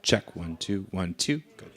Check 1 2 1 2. Good.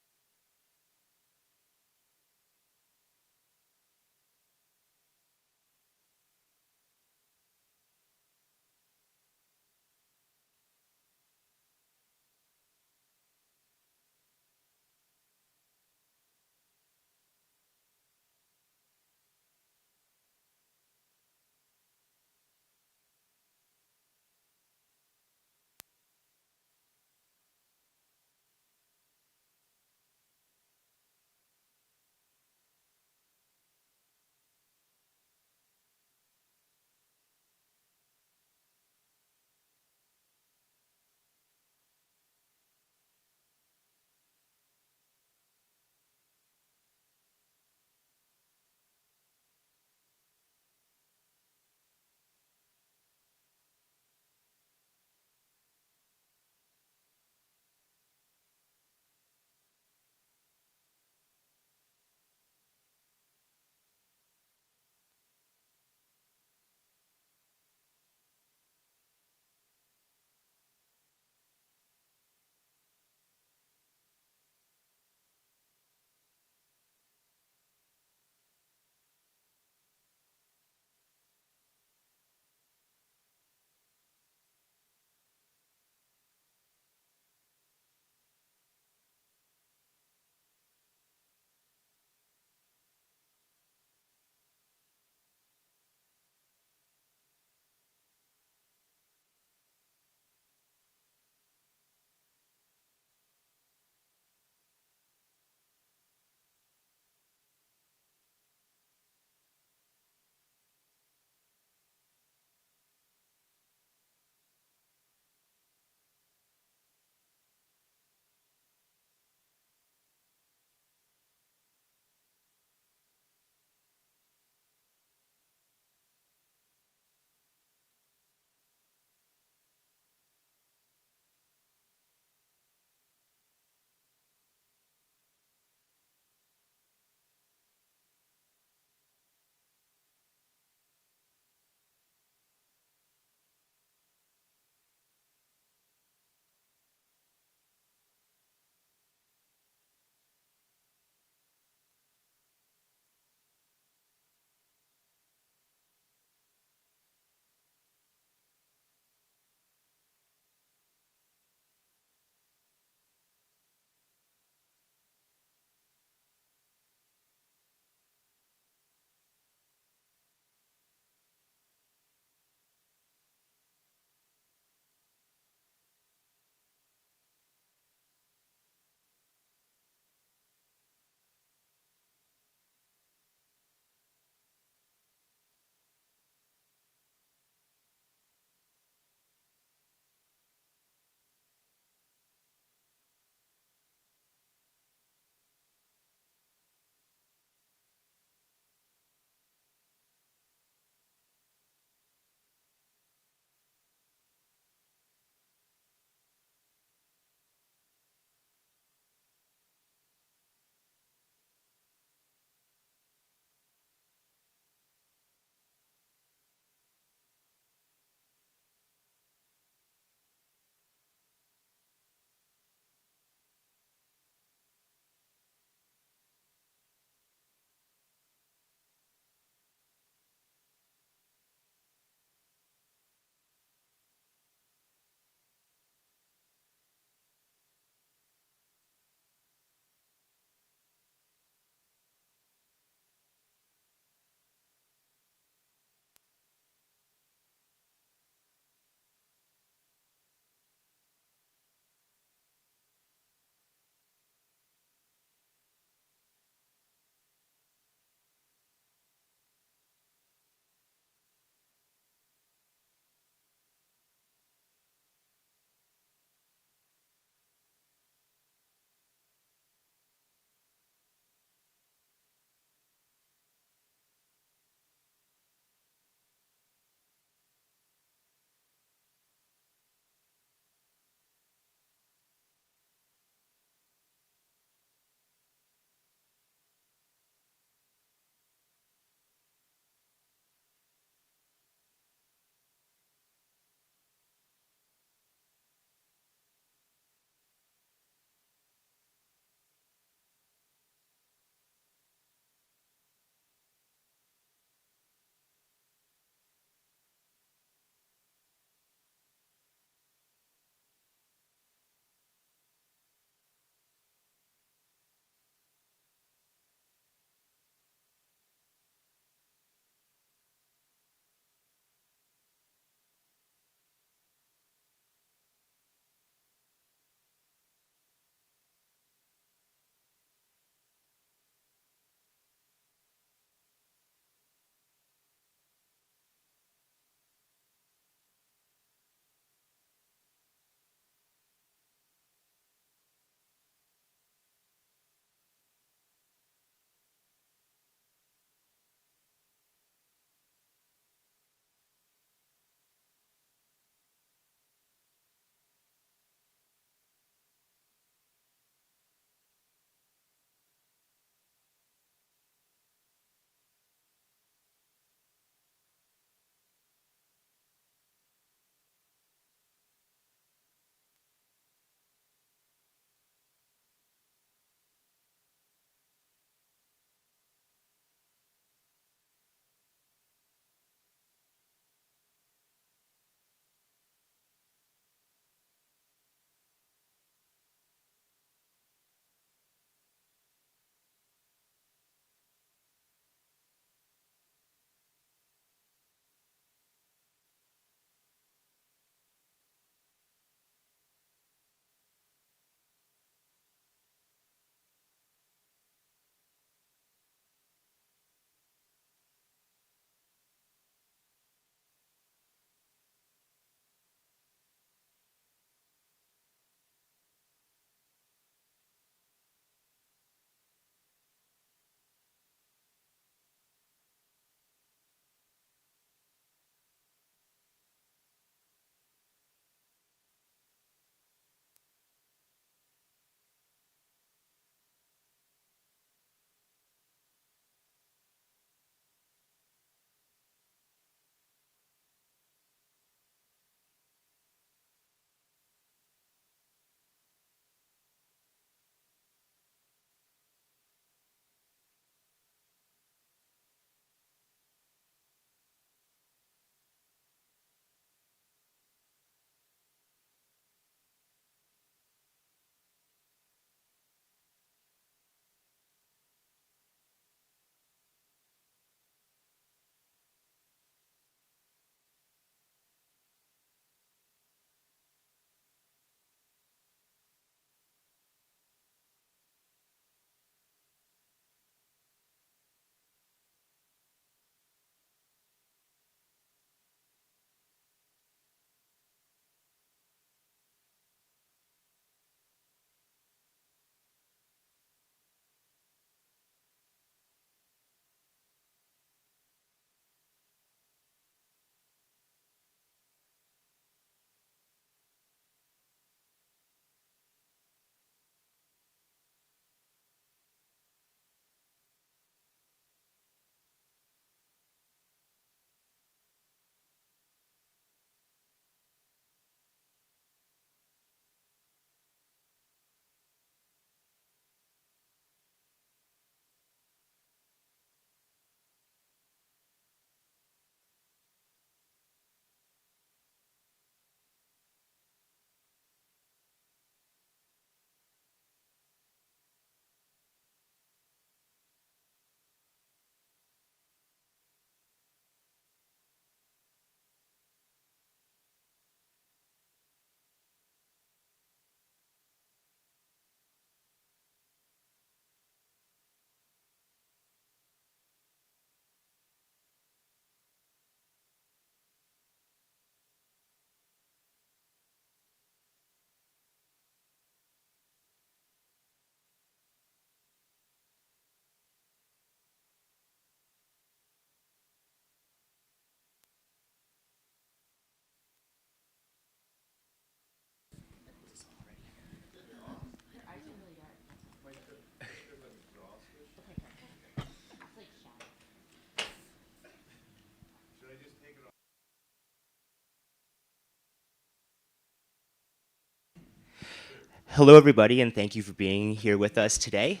Hello, everybody, and thank you for being here with us today.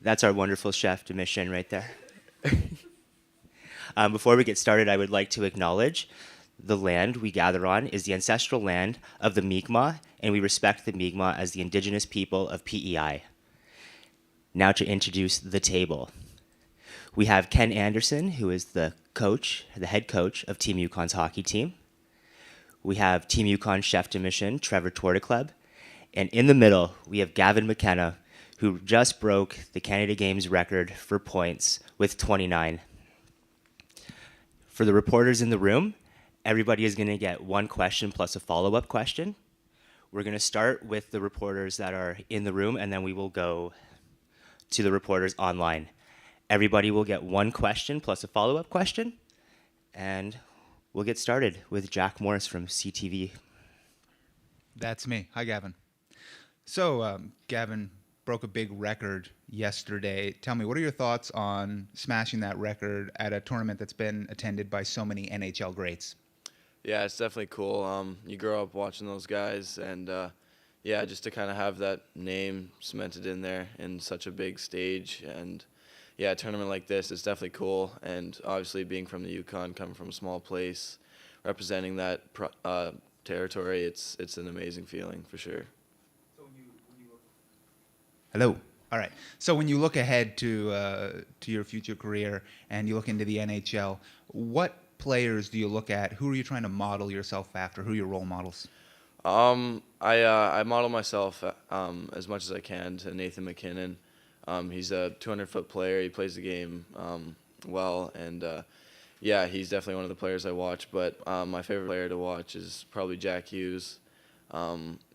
That's our wonderful chef de mission right there. Before we get started, I would like to acknowledge the land we gather on is the ancestral land of the Mi'kmaq, and we respect the Mi'kmaq as the indigenous people of PEI. Now to introduce the table. We have Ken Anderson, who is the head coach of Team Yukon's hockey team. We have Team Yukon chef de mission, Trevor Torticlub. And in the middle, we have Gavin Mckenna, who just broke the Canada Games record for points with 29. For the reporters in the room, everybody is going to get one question plus a follow-up question. We're going to start with the reporters that are in the room, and then we will go to the reporters online. Everybody will get one question plus a follow-up question, and we'll get started with Jack Morris from CTV. That's me. Hi, Gavin. So, Gavin broke a big record yesterday. Tell me, what are your thoughts on smashing that record at a tournament that's been attended by so many NHL greats? Yeah, it's definitely cool. You grow up watching those guys, and yeah, just to kind of have that name cemented in there in such a big stage, and yeah, a tournament like this is definitely cool. And obviously, being from the Yukon, coming from a small place, representing that territory, it's an amazing feeling for sure. Hello. All right. So when you look ahead to your future career and you look into the NHL, what players do you look at? Who are you trying to model yourself after? Who are your role models? I model myself as much as I can to Nathan McKinnon. He's a 200-foot player. He plays the game well, and yeah, he's definitely one of the players I watch. But my favorite player to watch is probably Jack Hughes.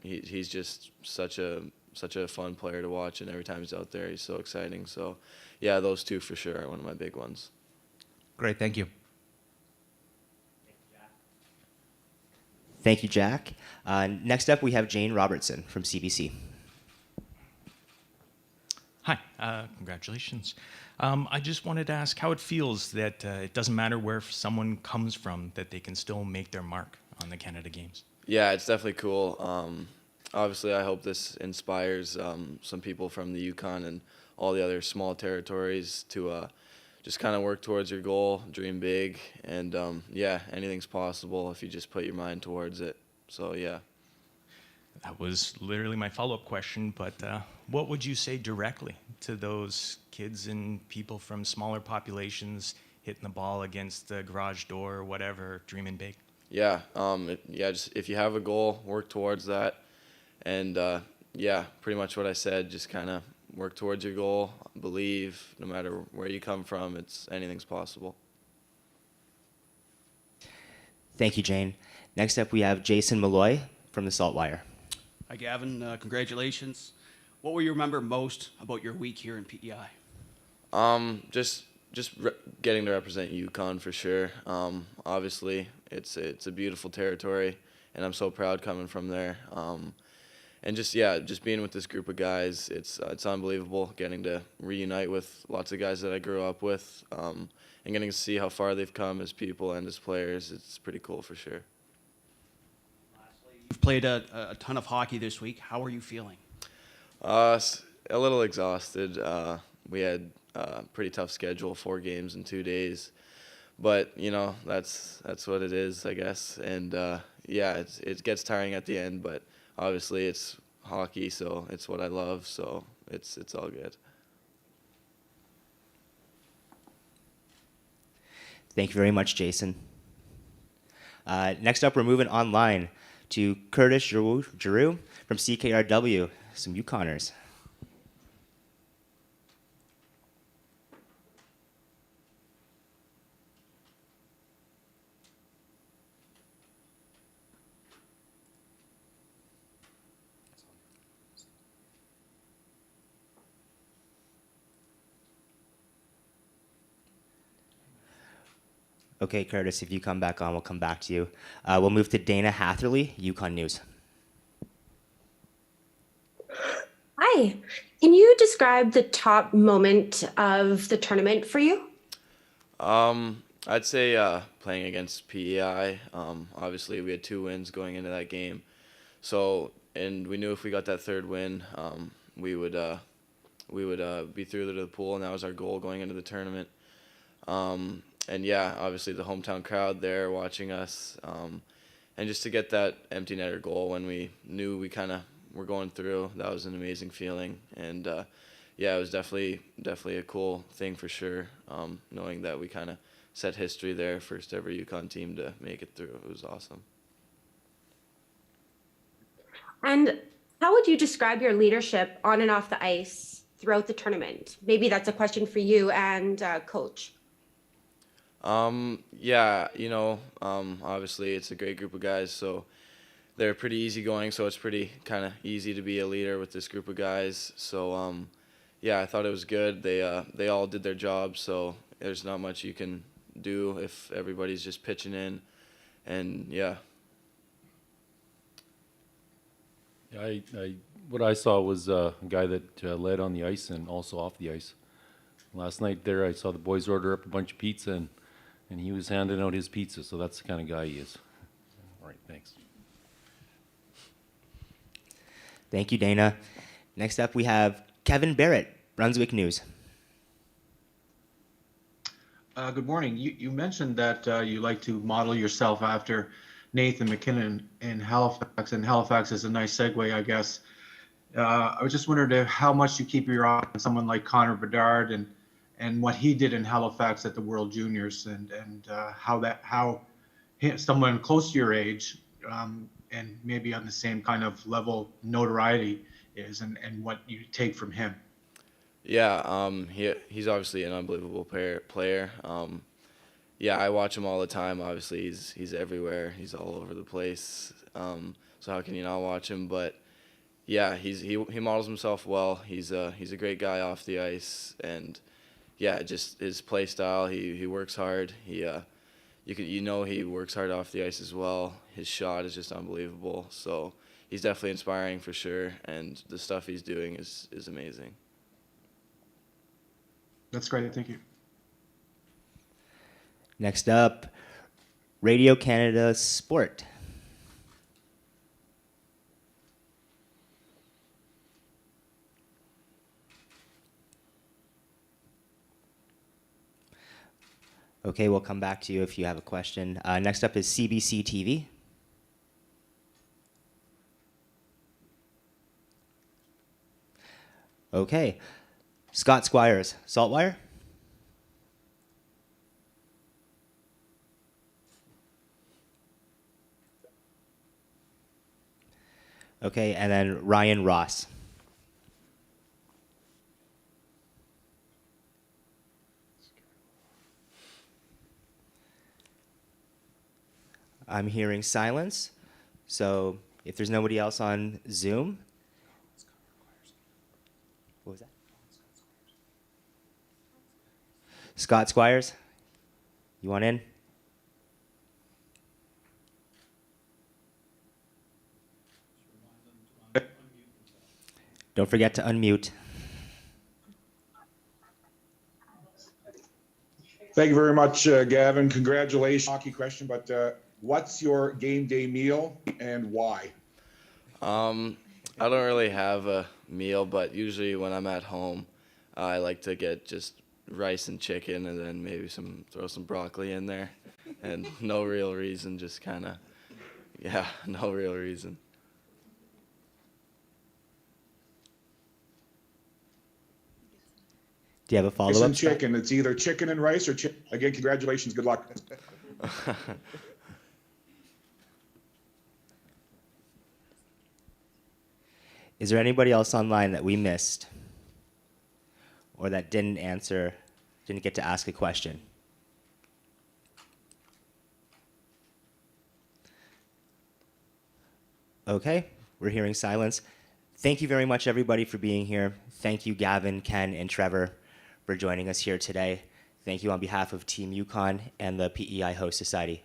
He's just such a fun player to watch, and every time he's out there, he's so exciting. So, yeah, those two for sure are one of my big ones. Great, thank you. Thank you, Jack. Next up, we have Jane Robertson from CBC. Hi, congratulations. I just wanted to ask how it feels that it doesn't matter where someone comes from, that they can still make their mark on the Canada Games. Yeah, it's definitely cool. Obviously, I hope this inspires some people from the Yukon and all the other small territories to just kind of work towards your goal, dream big, and yeah, anything's possible if you just put your mind towards it. So, yeah. That was literally my follow-up question, but what would you say directly to those kids and people from smaller populations hitting the ball against the garage door or whatever, dreaming big? Yeah, just if you have a goal, work towards that. And yeah, pretty much what I said, just kind of work towards your goal, believe no matter where you come from, anything's possible. Thank you, Jane. Next up, we have Jason Malloy from the Saltwire. Hi, Gavin. Congratulations. What will you remember most about your week here in PEI? Just getting to represent Yukon for sure. Obviously, it's a beautiful territory, and I'm so proud coming from there. And just being with this group of guys, it's unbelievable getting to reunite with lots of guys that I grew up with, and getting to see how far they've come as people and as players. It's pretty cool for sure. You've played a ton of hockey this week. How are you feeling? A little exhausted. We had a pretty tough schedule, 4 games in 2 days, but you know that's what it is, I guess. And yeah, it gets tiring at the end, but obviously it's hockey, so it's what I love, so it's all good. Thank you very much, Jason. Next up, we're moving online to Curtis Giroux from CKRW, some Yukoners. Okay, Curtis, if you come back on, we'll come back to you. We'll move to Dana Hatherley, Yukon News. Hi. Can you describe the top moment of the tournament for you? I'd say playing against PEI. Obviously, we had 2 wins going into that game, So, and we knew if we got that third win, we would be through to the pool, and that was our goal going into the tournament. And yeah, obviously the hometown crowd there watching us, and just to get that empty netter goal when we knew we kind of were going through, that was an amazing feeling. And yeah, it was definitely a cool thing for sure, knowing that we kind of set history there, first ever UConn team to make it through. It was awesome. And how would you describe your leadership on and off the ice throughout the tournament? Maybe that's a question for you and Coach. Yeah, obviously it's a great group of guys, so they're pretty easygoing, so it's pretty kind of easy to be a leader with this group of guys. So, yeah, I thought it was good. They all did their job, so there's not much you can do if everybody's just pitching in, and yeah. What I saw was a guy that led on the ice and also off the ice. Last night there, I saw the boys order up a bunch of pizza, and he was handing out his pizza, so that's the kind of guy he is. All right, thanks. Thank you, Dana. Next up, we have Kevin Barrett, Brunswick News. Good morning. You mentioned that you like to model yourself after Nathan McKinnon in Halifax, and Halifax is a nice segue, I guess. I was just wondering how much you keep your eye on someone like Connor Bedard and what he did in Halifax at the World Juniors, and how someone close to your age and maybe on the same kind of level notoriety is, and what you take from him. Yeah, he's obviously an unbelievable player. Yeah, I watch him all the time. Obviously, he's everywhere. He's all over the place. So how can you not watch him? But yeah, he models himself well. He's a great guy off the ice, and yeah, just his play style. He works hard. He works hard off the ice as well. His shot is just unbelievable. So he's definitely inspiring for sure, and the stuff he's doing is amazing. That's great. Thank you. Next up, Radio Canada Sport. Okay, we'll come back to you if you have a question. Next up is CBC TV. Okay, Scott Squires, Saltwire. Okay, and then Ryan Ross. I'm hearing silence, so if there's nobody else on Zoom. What was that? Scott Squires, you want in? Don't forget to unmute. Thank you very much, Gavin. Congratulations. Hockey question, but what's your game day meal and why? I don't really have a meal, but usually when I'm at home, I like to get just rice and chicken, and then maybe throw some broccoli in there, and no real reason, just kind of, yeah, no real reason. Do you have a follow-up? Rice and chicken. It's either chicken and rice or chicken. Again, congratulations. Good luck. Is there anybody else online that we missed or that didn't get to ask a question? Okay, we're hearing silence. Thank you very much, everybody, for being here. Thank you, Gavin, Ken, and Trevor, for joining us here today. Thank you on behalf of Team UConn and the PEI Host Society.